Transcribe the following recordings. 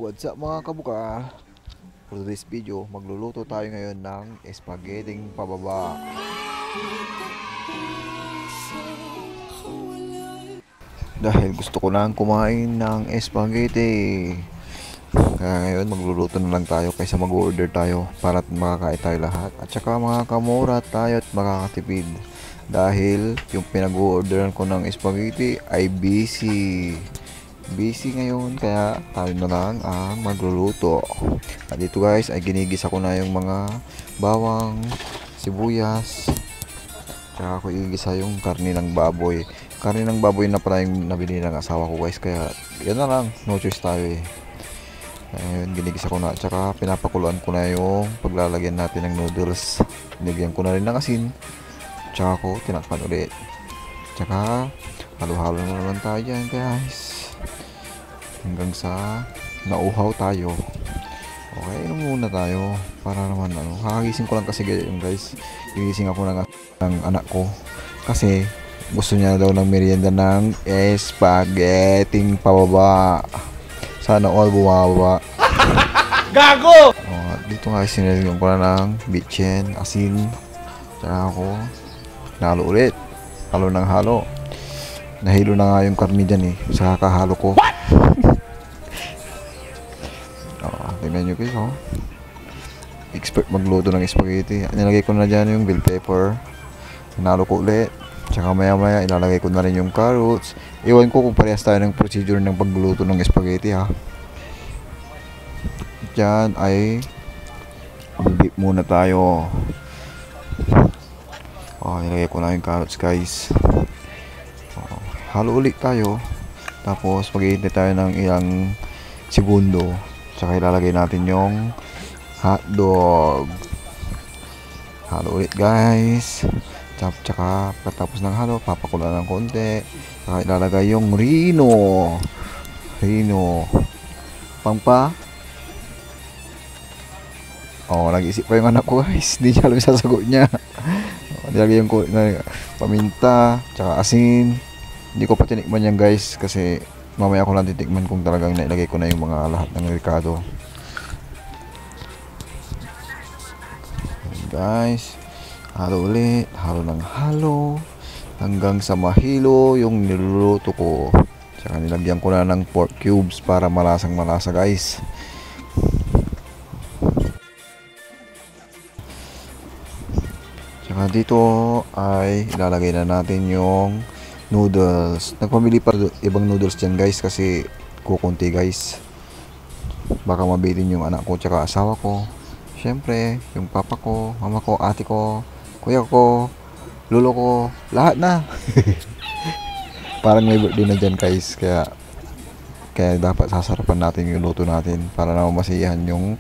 What's up mga kabukal? For this video, magluluto tayo ngayon ng spaghetti pababa. Dahil gusto ko lang kumain ng spaghetti. Kaya ngayon magluluto na lang tayo kaysa mag-order tayo para makakain tayo lahat. At saka makakamura tayo at makakatipid. Dahil yung pinag-orderan ko ng spaghetti ay busy ngayon, kaya tayo na lang ang magluluto. At dito guys ay ginigisa ko na yung mga bawang, sibuyas, tsaka ko igisa yung karne ng baboy. Karne ng baboy na pala yung nabili ng asawa ko guys, kaya yan na lang, no choice tayo eh. Ayun, ginigisa ko na, tsaka pinapakuluan ko na yung paglalagyan natin ng noodles. Nilagyan ko na rin ng asin, tsaka ko tinakpan ulit, tsaka halo-halo na naman tayo dyan guys hanggang sa nauhaw tayo. Okay, inom muna tayo para naman kakagising ko lang kasi yung guys, gigising ako ng anak ko kasi gusto niya daw ng merienda ng spaghetti pababa. Sana all bumababa. Gago! Dito nga sinilagyan ko na ng bitchen, asin, tsaka ako nalo ulit, halo ng halo. Nahilo na nga yung karne dyan eh sa kakahalo ko. Tingnan nyo guys, expert magluto ng spaghetti. Nilagay ko na dyan yung bell pepper, hinalo ko ulit, tsaka maya maya ilalagay ko na rin yung carrots. Iwan ko kung parehas tayo ng procedure ng pagluto ng spaghetti ha. Dyan ay bibip muna tayo. Nilagay ko na yung carrots guys. Halo ulit tayo, tapos mag-iintay tayo ng ilang segundo, tsaka ilalagay natin yung hotdog. Halo ulit guys, tsaka pagkatapos ng halo papakulan ng konti, tsaka ilalagay yung rino pangpa. Nag-isip pa yung anak ko guys, hindi niya alam yung sasagot niya. Nilagay yung paminta, tsaka asin. Hindi ko pa tinikman yan guys kasi mamaya ko lang titikman kung talagang nailagay ko na yung mga lahat ng ricado. Guys, halo ulit, halo ng halo hanggang sa mahilo yung niluluto ko. Tsaka nilagyan ko na ng pork cubes para malasang malasa guys. Tsaka dito ay ilalagay na natin yung noodles. Nagpamili pa ibang noodles dyan guys kasi kukunti guys, baka mabitin yung anak ko tsaka asawa ko, syempre yung papa ko, mama ko, ate ko, kuya ko, lolo ko, lahat na. Parang may birthday na dyan guys, kaya dapat sasarapan natin yung luto natin para naman masiyahan yung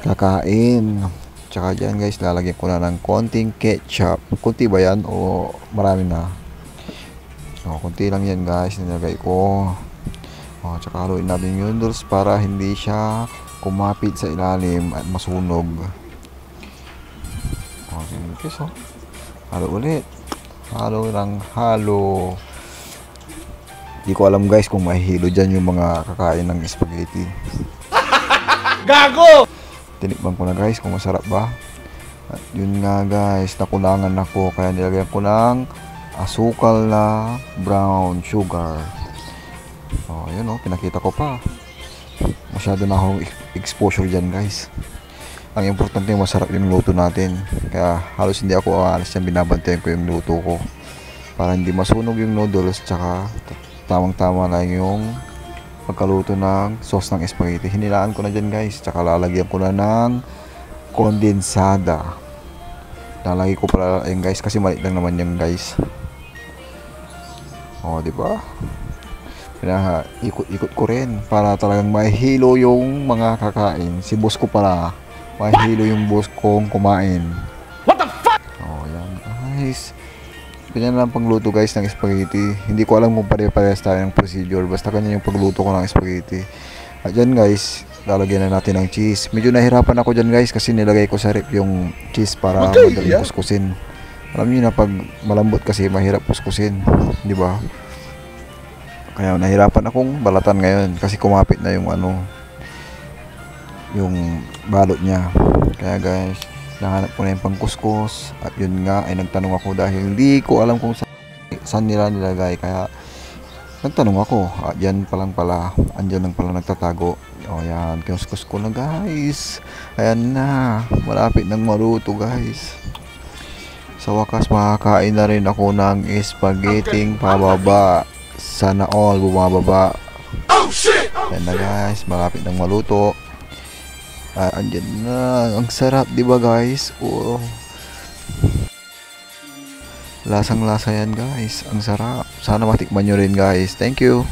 kakain. Tsaka dyan guys lalagyan ko na ng konting ketchup. Kunti ba yan o marami na? Kunti lang yan guys, nilagay ko. Tsaka haluin natin yung noodles para hindi siya kumapit sa ilalim at masunog. Okay, so halo ulit, halo lang halo. Hindi ko alam guys kung mahihilo dyan yung mga kakain ng spaghetti. Gago! Tinikman ko na guys kung masarap ba. At yun nga guys, nakulangan ako kaya nilagyan ko ng asukal na brown sugar. Yun pinakita ko pa. Masyado na akong exposure dyan guys. Ang importante masarap yung luto natin. Kaya halos hindi ako aalis dyan, binabantayan ko yung luto ko para hindi masunog yung noodles, tsaka tamang tama lang yung pagkaluto ng sauce ng spaghetti. Hinilaan ko na dyan guys, tsaka lalagyan ko na ng kondensada. Lalagay ko pala yung guys kasi maliit lang naman yung guys. Diba? Ikot-ikot ko rin para talagang mahilo yung mga kakain. Si boss ko pala, mahilo yung boss kong kumain. What the fuck? Yan guys. Ganyan lang pagluto guys ng spaghetti. Hindi ko alam kung pare-parehas tayo ng procedure. Basta ganyan yung pagluto ko ng spaghetti. At dyan guys, lalagyan na natin ng cheese. Medyo nahirapan ako dyan guys kasi nilagay ko sa rep yung cheese para madaling kuskusin. Alam niyo na pag malambot kasi mahirap kuskusin, di ba? Kaya nahirapan akong balatan ngayon kasi kumapit na yung yung balot niya. Kaya guys, nahanap ko na yung pangkuskus at yun nga ay nagtanong ako dahil hindi ko alam kung saan nila nilagay, kaya nagtanong ako. Yan pa lang pala, andyan lang pala nagtatago. O yan, kinuskus ko na guys. Ayan na, malapit nang maluto guys. Sa wakas makakain na rin ako ng spaghetti pababa. Sana all bumababa. Ayan na guys, malapit nang maluto. Andyan na, ang sarap diba guys? Oh, lasang lasa yan guys, ang sarap. Sana matikman nyo rin guys. Thank you.